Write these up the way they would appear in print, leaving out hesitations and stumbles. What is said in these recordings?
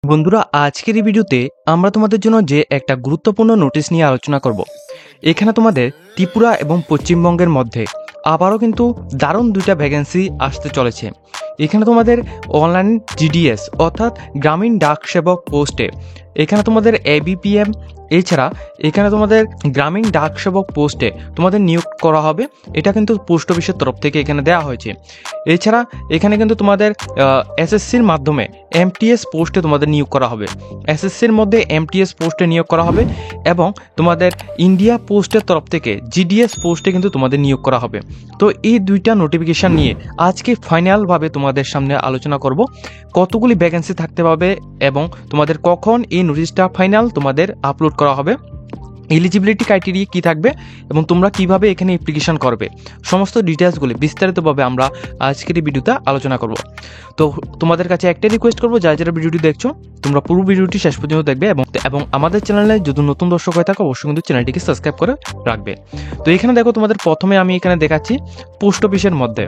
বন্ধুরা, আজকের এই ভিডিওতে আমরা তোমাদের জন্য যে একটা গুরুত্বপূর্ণ নোটিশ নিয়ে আলোচনা করব। এখানে তোমাদের ত্রিপুরা এবং পশ্চিমবঙ্গের মধ্যে আবারও কিন্তু দারুণ দুইটা ভ্যাকেন্সি আসতে চলেছে। এখানে তোমাদের অনলাইন জিডিএস অর্থাৎ গ্রামীণ ডাক সেবক পোস্টে এখানে তোমাদের এবিপিএম, এছাড়া এখানে তোমাদের গ্রামীণ ডাক সেবক পোস্টে তোমাদের নিয়োগ করা হবে। এটা কিন্তু পোস্ট অফিসের তরফ থেকে এখানে দেওয়া হয়েছে। এছাড়া এখানে কিন্তু তোমাদের এসএসসির মাধ্যমে এমটিএস পোস্টে তোমাদের নিয়োগ করা হবে। এসএসসির মধ্যে এমটিএস পোস্টে নিয়োগ করা হবে এবং তোমাদের ইন্ডিয়া পোস্টের তরফ থেকে জিডিএস পোস্টে কিন্তু তোমাদের নিয়োগ করা হবে। তো এই দুইটা নোটিফিকেশান নিয়ে আজকে ফাইনালভাবে তোমাদের সামনে আলোচনা করব, কতগুলি ভ্যাকেন্সি থাকতে পারবে এবং তোমাদের কখন এই নোটিশটা ফাইনাল তোমাদের আপলোড করা হবে, এলিজিবিলিটি ক্রাইটেরিয়া কী থাকবে এবং তোমরা কিভাবে এখানে অ্যাপ্লিকেশন করবে, সমস্ত ডিটেলসগুলি বিস্তারিতভাবে আমরা আজকের এই ভিডিওতে আলোচনা করব। তো তোমাদের কাছে একটাই রিকোয়েস্ট করবো, যারা যারা ভিডিওটি দেখছো তোমরা পুরো ভিডিওটি শেষ পর্যন্ত দেখবে এবং আমাদের চ্যানেলে যদি নতুন দর্শক হয়ে থাকো অবশ্যই কিন্তু চ্যানেলটিকে সাবস্ক্রাইব করে রাখবে। তো এখানে দেখো, তোমাদের প্রথমে আমি এখানে দেখাচ্ছি পোস্ট অফিসের মধ্যে।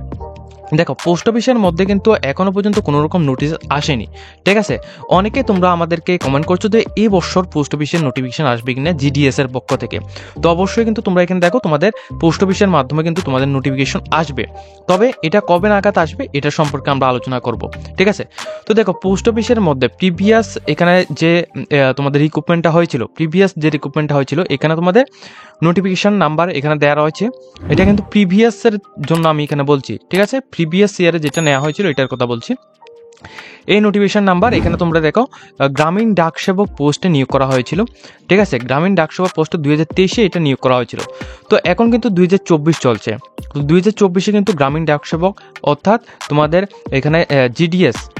দেখো, পোস্ট অফিসের মধ্যে কিন্তু এখনো পর্যন্ত কোনো রকম নোটিশ আসেনি, ঠিক আছে। অনেকে তোমরা আমাদেরকে কমেন্ট করছো যে এই বছর পোস্ট অফিসের নোটিফিকেশন আসবে কিনা জিডিএস এর পক্ষ থেকে। তো অবশ্যই কিন্তু তোমরা এখানে দেখো, তোমাদের পোস্ট অফিসের মাধ্যমে কিন্তু তোমাদের নোটিফিকেশন আসবে। তবে এটা কবে নাগাদ আসবে এটা সম্পর্কে আমরা আলোচনা করব, ঠিক আছে। তো দেখো, পোস্ট অফিসের মধ্যে প্রিভিয়াস এখানে যে তোমাদের রিক্রুটমেন্টটা হয়েছিল, এখানে তোমাদের নোটিফিকেশন নাম্বার এখানে দেওয়া রয়েছে। এটা কিন্তু প্রিভিয়াসের জন্য আমি এখানে বলছি, ঠিক আছে। প্রিভিয়াস ইয়ারে যেটা নেওয়া হয়েছিল এটার কথা বলছি। এই নোটিফিকেশন নাম্বার এখানে তোমরা দেখো, গ্রামীণ ডাক সেবক পোস্টে নিয়োগ করা হয়েছিল, ঠিক আছে। গ্রামীণ ডাক সেবক পোস্টে 2023-এ এটা নিয়োগ করা হয়েছিল। তো এখন কিন্তু 2024 চলছে। তো 2024-এ কিন্তু গ্রামীণ ডাক সেবক অর্থাৎ তোমাদের এখানে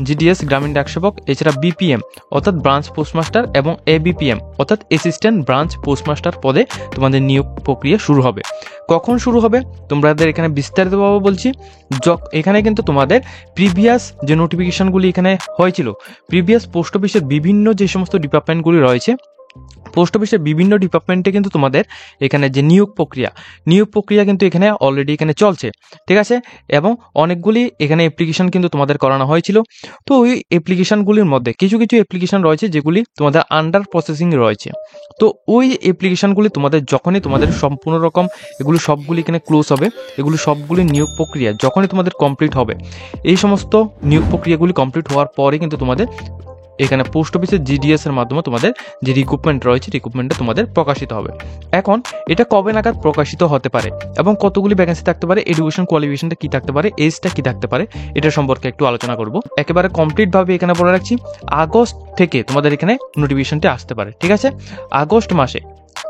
জিডিএস গ্রামীণ ডাক সেবক, এছাড়া বিপিএম অর্থাৎ ব্রাঞ্চ পোস্টমাস্টার এবং এবিপিএম অর্থাৎ অ্যাসিস্ট্যান্ট ব্রাঞ্চ পোস্টমাস্টার পদে তোমাদের নিয়োগ প্রক্রিয়া শুরু হবে। কখন শুরু হবে তোমাদের এখানে বিস্তারিতভাবে বলছি। এখানে কিন্তু তোমাদের প্রিভিয়াস যে নোটিফিকেশনগুলি এখানে হয়েছিল, প্রিভিয়াস পোস্ট অফিসের বিভিন্ন যে সমস্ত ডিপার্টমেন্টগুলি রয়েছে, পোস্ট অফিসের বিভিন্ন ডিপার্টমেন্টে কিন্তু তোমাদের এখানে যে নিয়োগ প্রক্রিয়া কিন্তু এখানে অলরেডি এখানে চলছে, ঠিক আছে। এবং অনেকগুলি এখানে অ্যাপ্লিকেশন কিন্তু তোমাদের করানো হয়েছিল। তো ওই অ্যাপ্লিকেশনগুলির মধ্যে কিছু অ্যাপ্লিকেশন রয়েছে যেগুলি তোমাদের আন্ডার প্রসেসিং রয়েছে। তো ওই অ্যাপ্লিকেশনগুলি তোমাদের যখনই তোমাদের সম্পূর্ণ রকম এগুলো সবগুলি এখানে ক্লোজ হবে, এগুলো সবগুলি নিয়োগ প্রক্রিয়া যখনই তোমাদের কমপ্লিট হবে, এই সমস্ত নিয়োগ প্রক্রিয়াগুলি কমপ্লিট হওয়ার পরে কিন্তু তোমাদের এখানে পোস্ট অফিসের জিডিএস এর মাধ্যমে তোমাদের যে রিক্রুটমেন্ট রয়েছে, রিক্রুটমেন্টটা তোমাদের প্রকাশিত হবে। এখন এটা কবে নাগাদ প্রকাশিত হতে পারে এবং কতগুলি ভ্যাকেন্সি থাকতে পারে, এডুকেশন কোয়ালিফিকেশনটা কি থাকতে পারে, এজটা কি থাকতে পারে, এটা সম্পর্কে একটু আলোচনা করব। একেবারে কমপ্লিটভাবে এখানে বলে রাখছি, আগস্ট থেকে তোমাদের এখানে নোটিফিকেশনটি আসতে পারে, ঠিক আছে। আগস্ট মাসে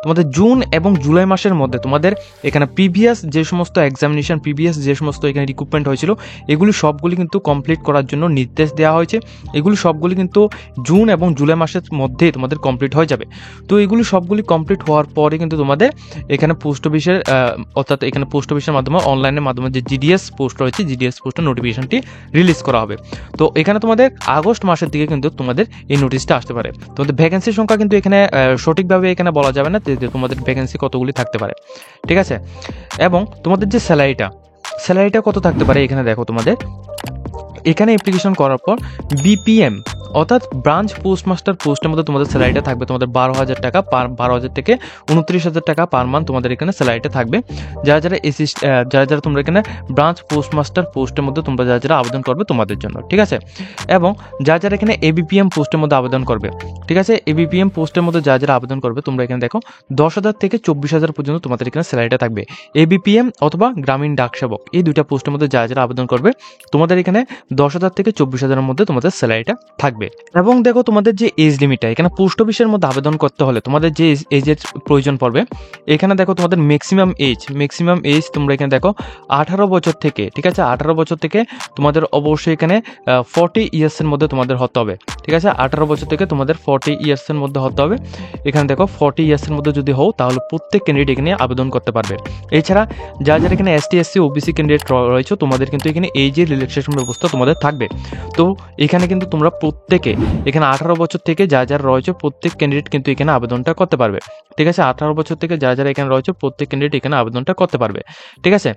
তোমাদের জুন এবং জুলাই মাসের মধ্যে তোমাদের এখানে প্রিভিয়াস যে সমস্ত এক্সামিনেশন, প্রিভিয়াস যে সমস্ত এখানে রিক্রুটমেন্ট হয়েছিল, এগুলি সবগুলি কিন্তু কমপ্লিট করার জন্য নির্দেশ দেওয়া হয়েছে। এগুলি সবগুলি কিন্তু জুন এবং জুলাই মাসের মধ্যে তোমাদের কমপ্লিট হয়ে যাবে। তো এগুলি সবগুলি কমপ্লিট হওয়ার পরে কিন্তু তোমাদের এখানে পোস্ট অফিসের অর্থাৎ এখানে পোস্ট অফিসের মাধ্যমে অনলাইনের মাধ্যমে যে জিডিএস পোস্ট রয়েছে, জিডিএস পোস্টের নোটিফিকেশনটি রিলিজ করা হবে। তো এখানে তোমাদের আগস্ট মাসের দিকে কিন্তু তোমাদের এই নোটিশটা আসতে পারে। তোমাদের ভ্যাকেন্সির সংখ্যা কিন্তু এখানে সঠিকভাবে এখানে বলা যাবে না যে তোমাদের ভ্যাকেন্সি কতগুলি থাকতে পারে, ঠিক আছে। এবং তোমাদের যে স্যালারিটা কত থাকতে পারে, এখানে দেখো, তোমাদের এখানে অ্যাপ্লিকেশন করার পর বিপিএম অর্থাৎ ব্রাঞ্চ পোস্টমাস্টার পোস্টের মধ্যে তোমাদের স্যালারিটা থাকবে তোমাদের 12,000 টাকা, 12,000 থেকে 29,000 টাকা পার মান্থ তোমাদের এখানে স্যালারিটা থাকবে। যারা তোমরা এখানে ব্রাঞ্চ পোস্টমাস্টার পোস্টের মধ্যে তোমরা যারা আবেদন করবে তোমাদের জন্য, ঠিক আছে। এবং যারা এখানে এবিপিএম পোস্টের মধ্যে আবেদন করবে, ঠিক আছে, এবিপিএম পোস্টের মধ্যে যারা আবেদন করবে তোমরা এখানে দেখো 10,000 থেকে 24,000 পর্যন্ত তোমাদের এখানে স্যালারিটা থাকবে। এবিপিএম অথবা গ্রামীণ ডাক সেবক এই দুইটা পোস্টের মধ্যে যারা আবেদন করবে তোমাদের এখানে 10,000 থেকে 24,000-এর মধ্যে তোমাদের স্যালারিটা থাকবে। এবং দেখো, তোমাদের যে এজ লিমিটটা এখানে পোস্ট অফিসের মধ্যে আবেদন করতে হলে তোমাদের যে এজের প্রয়োজন পড়বে, এখানে দেখো তোমাদের ম্যাক্সিমাম এজ তোমরা এখানে দেখো 18 বছর থেকে, ঠিক আছে। 18 বছর থেকে তোমাদের অবশ্যই এখানে 40 ইয়ার্সের মধ্যে তোমাদের হতে হবে, ঠিক আছে। 18 বছর থেকে তোমাদের 40 ইয়ার্সের মধ্যে হতে হবে। এখানে দেখো 40 ইয়ার্সের মধ্যে যদি হও তাহলে প্রত্যেক ক্যান্ডিডেট এখানে আবেদন করতে পারবে। এছাড়া যারা এখানে এসটি এসসি ওবিসি ক্যান্ডিডেট রয়েছে তোমাদের কিন্তু এখানে এজের রিল্যাক্সেশন ব্যবস্থা তোমাদের থাকবে। তো এখানে কিন্তু তোমরা প্রত্যেকে এখানে 18 বছর থেকে যারা রয়েছে প্রত্যেক ক্যান্ডিডেট কিন্তু এখানে আবেদনটা করতে পারবে, ঠিক আছে। 18 বছর থেকে যারা এখানে রয়েছে প্রত্যেক ক্যান্ডিডেট এখানে আবেদনটা করতে পারবে, ঠিক আছে।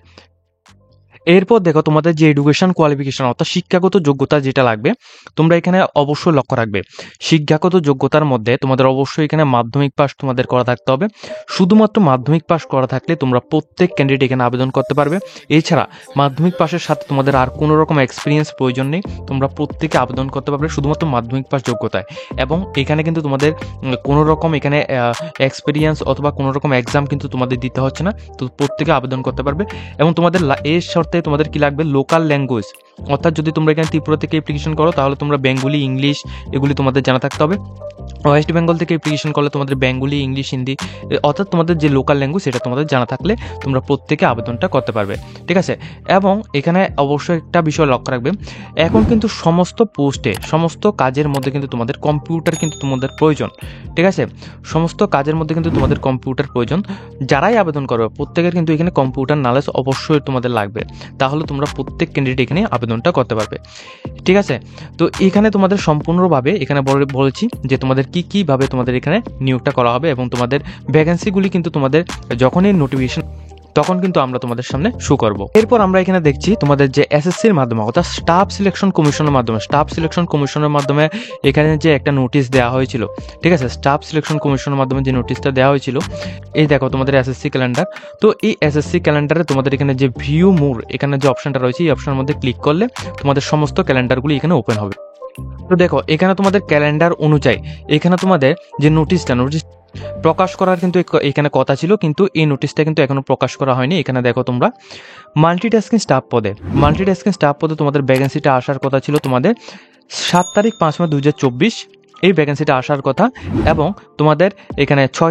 এরপর দেখো তোমাদের যে এডুকেশন কোয়ালিফিকেশন অর্থাৎ শিক্ষাগত যোগ্যতা যেটা লাগবে তোমরা এখানে অবশ্যই লক্ষ্য রাখবে। শিক্ষাগত যোগ্যতার মধ্যে তোমাদের অবশ্যই এখানে মাধ্যমিক পাস তোমাদের করা থাকতে হবে। শুধুমাত্র মাধ্যমিক পাস করা থাকলে তোমরা প্রত্যেক ক্যান্ডিডেট এখানে আবেদন করতে পারবে। এছাড়া মাধ্যমিক পাসের সাথে তোমাদের আর কোনো রকম এক্সপিরিয়েন্স প্রয়োজন নেই, তোমরা প্রত্যেকে আবেদন করতে পারবে শুধুমাত্র মাধ্যমিক পাস যোগ্যতায়। এবং এখানে কিন্তু তোমাদের কোনো রকম এখানে এক্সপিরিয়েন্স অথবা কোনো রকম এক্সাম কিন্তু তোমাদের দিতে হচ্ছে না, তো প্রত্যেকে আবেদন করতে পারবে। এবং তোমাদের এর শর্তে তোমাদের কি লাগবে, লোকাল ল্যাঙ্গুয়েজ, অর্থাৎ যদি তোমরা এখানে ত্রিপুরা থেকে অ্যাপ্লিকেশন করো তাহলে তোমরা বেঙ্গলি, ইংলিশ এগুলি তোমাদের জানা থাকতে হবে। ওয়েস্ট বেঙ্গল থেকে অ্যাপ্লিকেশন করলে তোমাদের বেঙ্গলি, ইংলিশ, হিন্দি অর্থাৎ তোমাদের যে লোকাল ল্যাঙ্গুয়েজ সেটা তোমাদের জানা থাকলে তোমরা প্রত্যেকে আবেদনটা করতে পারবে, ঠিক আছে। এবং এখানে অবশ্যই একটা বিষয় লক্ষ্য রাখবে, এখন কিন্তু সমস্ত পোস্টে সমস্ত কাজের মধ্যে কিন্তু তোমাদের কম্পিউটার কিন্তু তোমাদের প্রয়োজন, ঠিক আছে। সমস্ত কাজের মধ্যে কিন্তু তোমাদের কম্পিউটার প্রয়োজন। যারাই আবেদন করবে প্রত্যেকের কিন্তু এখানে কম্পিউটার নলেজ অবশ্যই তোমাদের লাগবে, তাহলে তোমরা প্রত্যেক ক্যান্ডিডেট এখানে আবেদনটা করতে পারবে, ঠিক আছে। তো এখানে তোমাদের সম্পূর্ণভাবে এখানে বলেছি যে তোমাদের কীভাবে তোমাদের এখানে নিয়োগটা করা হবে এবং তোমাদের ভ্যাকেন্সিগুলি কিন্তু তোমাদের যখনই নোটিফিকেশন তখন কিন্তু আমরা তোমাদের সামনে শো করব। এরপর আমরা এখানে দেখছি তোমাদের যে এসএসসির মাধ্যমে অর্থাৎ স্টাফ সিলেকশন কমিশনের মাধ্যমে এখানে যে একটা নোটিশ দেওয়া হয়েছিল, ঠিক আছে। স্টাফ সিলেকশন কমিশনের মাধ্যমে যে নোটিশটা দেওয়া হয়েছিল, এই দেখো তোমাদের এসএসসি ক্যালেন্ডার। তো এই এসএসসি ক্যালেন্ডারে তোমাদের এখানে যে ভিউ মোর এখানে যে অপশনটা রয়েছে এই অপশনের মধ্যে ক্লিক করলে তোমাদের সমস্ত ক্যালেন্ডারগুলি এখানে ওপেন হবে। তো দেখো এখানে তোমাদের ক্যালেন্ডার অনুযায়ী এখানে তোমাদের যে নোটিশ প্রকাশ করার কিন্তু এখানে কথা ছিল, কিন্তু এই নোটিশটা কিন্তু এখনো প্রকাশ করা হয়নি। এখানে দেখো তোমরা মাল্টিটাস্কিং স্টাফ পদে তোমাদের ভ্যাকেন্সিটা আসার কথা ছিল তোমাদের 7 তারিখ 5 মাস 2024 এই ভ্যাকেন্সিটা আসার কথা। এবং তোমাদের এখানে 6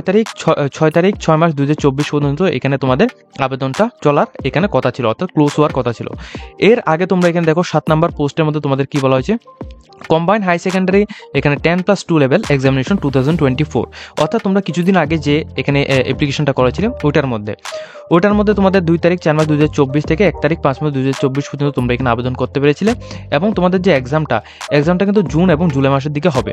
তারিখ 6 মাস 2024 পর্যন্ত এখানে তোমাদের আবেদনটা চলার এখানে কথা ছিল, অর্থাৎ ক্লোজ হওয়ার কথা ছিল। এর আগে তোমরা এখানে দেখো 7 নাম্বার পোস্টের মধ্যে তোমাদের কি বলা হয়েছে, কম্বাইন্ড হাই সেকেন্ডারি এখানে 10+2 লেভেল এক্সামিনেশন 2024, অর্থাৎ তোমরা কিছুদিন আগে যে এখানে অ্যাপ্লিকেশনটা করেছিলে ওটার মধ্যে তোমাদের 2 তারিখ 4 মাস 2024 থেকে 1 তারিখ 5 মাস 2024 পর্যন্ত তোমরা এখানে আবেদন করতে পেরেছিলে। এবং তোমাদের যে এক্সামটা কিন্তু জুন এবং জুলাই মাসের দিকে হবে।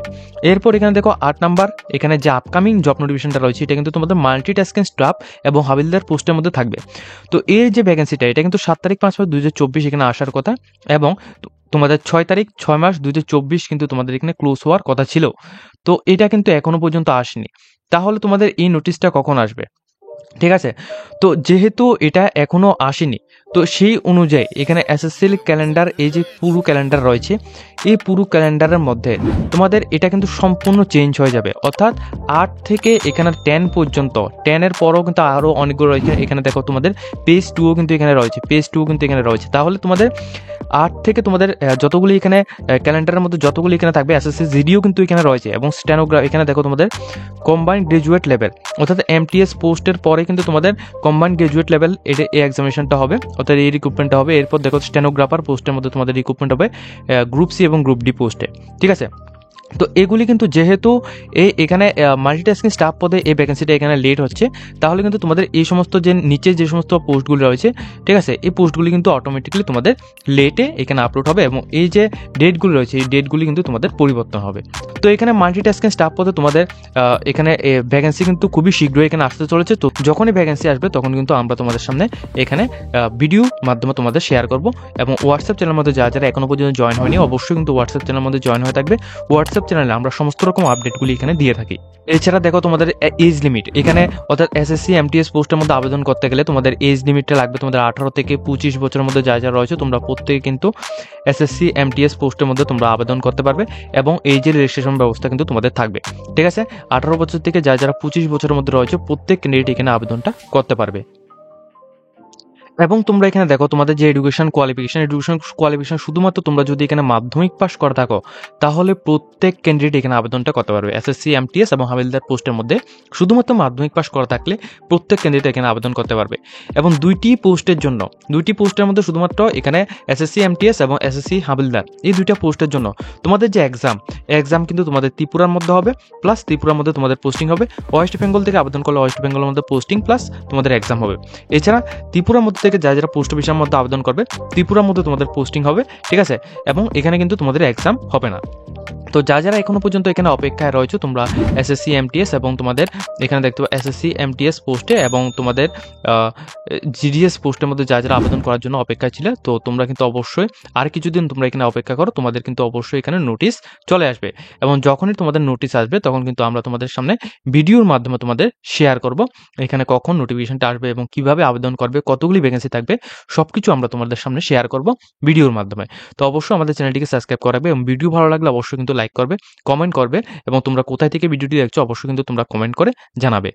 এরপর এখানে দেখো 8 নাম্বার এখানে যে আপকামিং জব নোটিফিকেশনটা রয়েছে এটা কিন্তু তোমাদের মাল্টিটাস্কিং স্টাফ এবং হাবিলদার পোস্টের মধ্যে থাকবে। তো এর যে ভ্যাকেন্সিটা এটা কিন্তু 7 তারিখ 5 মাস 2024 এখানে আসার কথা এবং তোমাদের 6 তারিখ 6 মাস 2024 কিন্তু তোমাদের এখানে ক্লোজ হওয়ার কথা ছিল। তো এটা কিন্তু এখনো পর্যন্ত আসেনি, তাহলে তোমাদের এই নোটিশটা কখন আসবে, ঠিক আছে। তো যেহেতু এটা এখনো আসেনি তো সেই অনুযায়ী এখানে এসএসসি ক্যালেন্ডার এই যে পুরো ক্যালেন্ডার রয়েছে এই পুরো ক্যালেন্ডারের মধ্যে তোমাদের এটা কিন্তু সম্পূর্ণ চেঞ্জ হয়ে যাবে, অর্থাৎ 8 থেকে এখানে 10 পর্যন্ত, 10-এর পরও কিন্তু আরও অনেকগুলো রয়েছে। এখানে দেখো তোমাদের পেজ 2 কিন্তু এখানে রয়েছে, তাহলে তোমাদের 8 থেকে তোমাদের যতগুলি এখানে ক্যালেন্ডারের মধ্যে যতগুলি এখানে থাকবে এসএসসি জিডিও কিন্তু এখানে রয়েছে এবং স্টেনোগ্রাফ এখানে দেখো তোমাদের কম্বাইন্ড গ্রাজুয়েট লেভেল অর্থাৎ এমটিএস পোস্টের পরে কিন্তু তোমাদের কম্বাইন্ড গ্রাজুয়েট লেভেল এই এক্সামিনেশনটা হবে, অর্থাৎ এই রিক্রুটমেন্টটা হবে। এরপর দেখো স্টেনোগ্রাফার পোস্টের মধ্যে তোমাদের রিক্রুটমেন্ট হবে গ্রুপ সি এবং গ্রুপ ডি পোস্টে, ঠিক আছে। তো এগুলি কিন্তু যেহেতু এখানে মাল্টিটাস্কিং স্টাফ পদে এই ভ্যাকেন্সিটা এখানে লেট হচ্ছে, তাহলে কিন্তু তোমাদের এই সমস্ত যে নিচে যে সমস্ত পোস্টগুলি রয়েছে, ঠিক আছে, এই পোস্টগুলি কিন্তু অটোমেটিক্যালি তোমাদের লেটে এখানে আপলোড হবে এবং এই যে ডেটগুলি রয়েছে এই ডেটগুলি কিন্তু তোমাদের পরিবর্তন হবে। তো এখানে মাল্টিটাস্কিং স্টাফ পদে তোমাদের এখানে ভ্যাকেন্সি কিন্তু খুবই শীঘ্রই এখানে আসতে চলেছে। তো যখনই ভ্যাকেন্সি আসবে তখন কিন্তু আমরা তোমাদের সামনে এখানে ভিডিও মাধ্যমে তোমাদের শেয়ার করব এবং হোয়াটসঅ্যাপ চ্যানেলের মধ্যে যারা এখনো পর্যন্ত জয়েন হয়নি অবশ্যই কিন্তু হোয়াটসঅ্যাপ চ্যানেলের মধ্যে জয়েন হয়ে থাকবে। হোয়াটসঅ্যাপ চ্যানেলে আমরা সমস্ত রকম আপডেটগুলি এখানে দিয়ে থাকি। এছাড়া দেখো তোমাদের এজ লিমিট এখানে অর্থাৎ এসএসসি এমটিএস পোস্টের মধ্যে আবেদন করতে গেলে তোমাদের এজ লিমিটটা লাগবে তোমাদের 18 থেকে 25 বছরের মধ্যে যা রয়েছে তোমরা প্রত্যেকে কিন্তু এসএসসি এমটিএস পোস্টের মধ্যে তোমরা আবেদন করতে পারবে এবং এজের রেজিস্ট্রেশন ব্যবস্থা কিন্তু তোমাদের থাকবে, ঠিক আছে। 18 বছর থেকে যারা 25 বছরের মধ্যে রয়েছে প্রত্যেক ক্যান্ডিডেট এখানে আবেদনটা করতে পারবে। এবং তোমরা এখানে দেখো তোমাদের যে এডুকেশন কোয়ালিফিকেশন শুধুমাত্র তোমরা যদি এখানে মাধ্যমিক পাস করে থাকো তাহলে প্রত্যেক ক্যান্ডিডেট এখানে আবেদনটা করতে পারবে। এসএসসি এমটিএস এবং হাবিলদার পোস্টের মধ্যে শুধুমাত্র মাধ্যমিক পাস করা থাকলে প্রত্যেক ক্যান্ডিডেট এখানে আবেদন করতে পারবে। এবং দুইটি পোস্টের মধ্যে শুধুমাত্র এখানে এসএসসি এমটিএস এবং এসএসসি হাবিলদার এই দুইটা পোস্টের জন্য তোমাদের যে এক্সাম কিন্তু তোমাদের ত্রিপুরার মধ্যে হবে, প্লাস ত্রিপুরার মধ্যে তোমাদের পোস্টিং হবে। ওয়েস্ট বেঙ্গল থেকে আবেদন করলে ওয়েস্ট বেঙ্গলের মধ্যে পোস্টিং প্লাস তোমাদের এক্সাম হবে। এছাড়া ত্রিপুরার মধ্যে থেকে যারা পোস্ট অফিসের মধ্যে আবেদন করবে ত্রিপুরার মধ্যে তোমাদের পোস্টিং হবে, ঠিক আছে, এবং এখানে কিন্তু তোমাদের এক্সাম হবে না। তো তো যারা এখনো পর্যন্ত এখানে অপেক্ষায় রয়েছে, তোমরা এসএসসি এমটিএস এবং তোমাদের এখানে দেখতে পাবে এসএসসি এমটিএস পোস্টে এবং তোমাদের জিডিএস পোস্টের মধ্যে যারা আবেদন করার জন্য অপেক্ষা ছিল, তো তোমরা কিন্তু অবশ্যই আর কিছুদিন তোমরা এখানে অপেক্ষা করো, তোমাদের কিন্তু অবশ্যই এখানে নোটিশ চলে আসবে। এবং যখনই তোমাদের নোটিশ আসবে তখন কিন্তু আমরা তোমাদের সামনে ভিডিওর মাধ্যমে তোমাদের শেয়ার করব এখানে কখন নোটিফিকেশনটা আসবে এবং কিভাবে আবেদন করবে, কতগুলি ভ্যাকেন্সি থাকবে, সবকিছু আমরা তোমাদের সামনে শেয়ার করব ভিডিওর মাধ্যমে। তো অবশ্যই আমাদের চ্যানেলটিকে সাবস্ক্রাইব করাবে এবং ভিডিও ভালো লাগলে অবশ্যই কিন্তু লাইক করবে, কমেন্ট করবে এবং তোমরা কোথায় থেকে ভিডিওটি দেখছো অবশ্যই কিন্তু তোমরা কমেন্ট করে জানাবে।